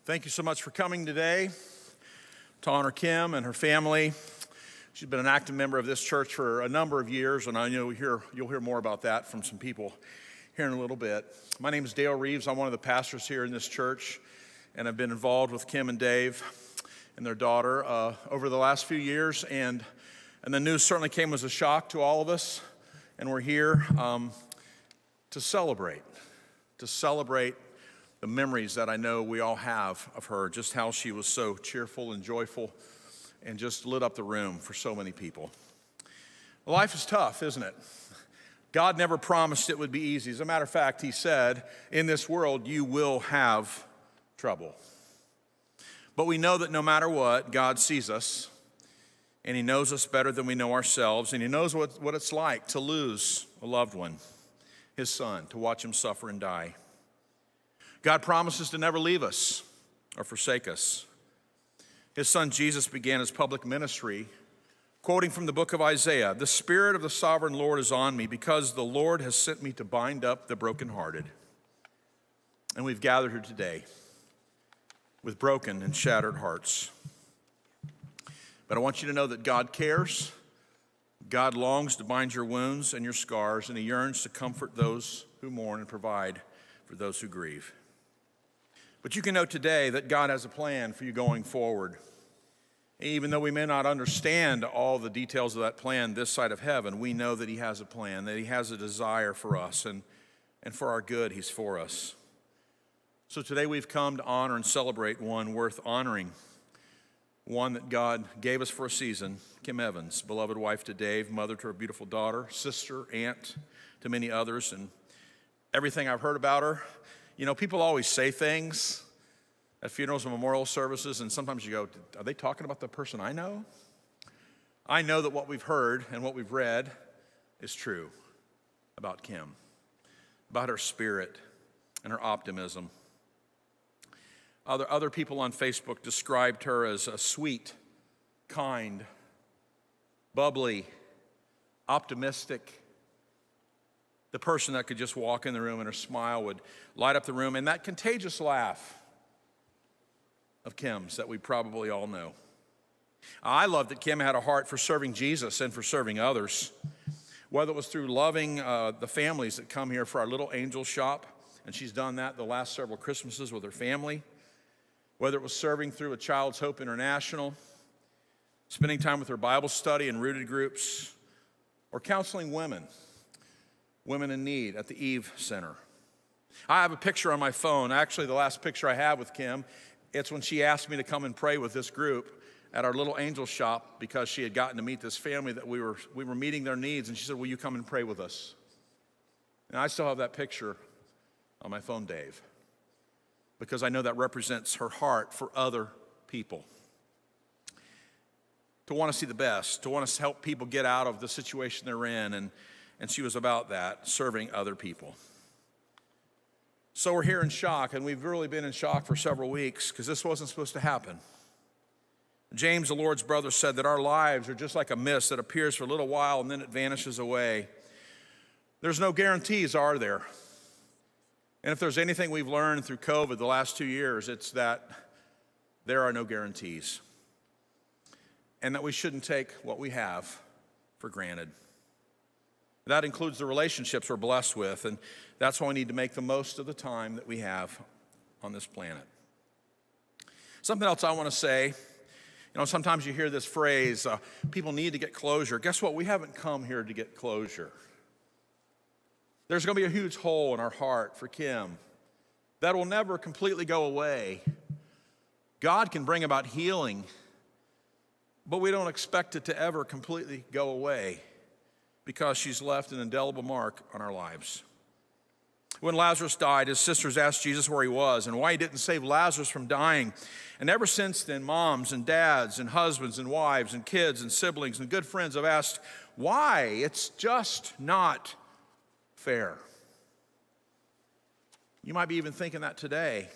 Thank you so much for coming today to honor Kim and her family. She's been an active member of this church for a number of years, and I know you'll hear more about that from some people here in a little bit. My name is Dale Reeves. I'm one of the pastors here in this church, and I've been involved with Kim and Dave and their daughter over the last few years, and the news certainly came as a shock to all of us, and we're here to celebrate the memories that I know we all have of her, just how she was so cheerful and joyful and just lit up the room for so many people. Life is tough, isn't it? God never promised it would be easy. As a matter of fact, he said, in this world you will have trouble. But we know that no matter what, God sees us, and he knows us better than we know ourselves, and he knows what it's like to lose a loved one, his son, to watch him suffer and die. God promises to never leave us or forsake us. His son Jesus began his public ministry quoting from the book of Isaiah, "The Spirit of the sovereign Lord is on me because the Lord has sent me to bind up the brokenhearted." And we've gathered here today with broken and shattered hearts. But I want you to know that God cares. God longs to bind your wounds and your scars, and he yearns to comfort those who mourn and provide for those who grieve. But you can know today that God has a plan for you going forward. Even though we may not understand all the details of that plan this side of heaven, we know that he has a plan, that he has a desire for us, and for our good, he's for us. So today we've come to honor and celebrate one worth honoring, one that God gave us for a season, Kim Evans, beloved wife to Dave, mother to her beautiful daughter, sister, aunt to many others, and everything I've heard about her. You know, people always say things at funerals and memorial services, and sometimes you go, are they talking about the person I know? I know that what we've heard and what we've read is true about Kim, about her spirit and her optimism. Other people on Facebook described her as a sweet, kind, bubbly, optimistic, the person that could just walk in the room and her smile would light up the room, and that contagious laugh of Kim's that we probably all know. I love that Kim had a heart for serving Jesus and for serving others, whether it was through loving the families that come here for our little angel shop, and she's done that the last several Christmases with her family, whether it was serving through a Child's Hope International, spending time with her Bible study and rooted groups, or counseling women in need at the Eve Center. I have a picture on my phone. Actually, the last picture I have with Kim, it's when she asked me to come and pray with this group at our little angel shop because she had gotten to meet this family that we were meeting their needs, and she said, "Will you come and pray with us?" And I still have that picture on my phone, Dave, because I know that represents her heart for other people. To want to see the best, to want to help people get out of the situation they're in, and she was about that, serving other people. So we're here in shock, and we've really been in shock for several weeks because this wasn't supposed to happen. James, the Lord's brother, said that our lives are just like a mist that appears for a little while and then it vanishes away. There's no guarantees, are there? And if there's anything we've learned through COVID the last 2 years, it's that there are no guarantees, and that we shouldn't take what we have for granted. That includes the relationships we're blessed with, and that's why we need to make the most of the time that we have on this planet. Something else I want to say, sometimes you hear this phrase, people need to get closure. Guess what? We haven't come here to get closure. There's going to be a huge hole in our heart for Kim that will never completely go away. God can bring about healing, but we don't expect it to ever completely go away, because she's left an indelible mark on our lives. When Lazarus died, his sisters asked Jesus where he was and why he didn't save Lazarus from dying. And ever since then, moms and dads and husbands and wives and kids and siblings and good friends have asked, why? It's just not fair. You might be even thinking that today.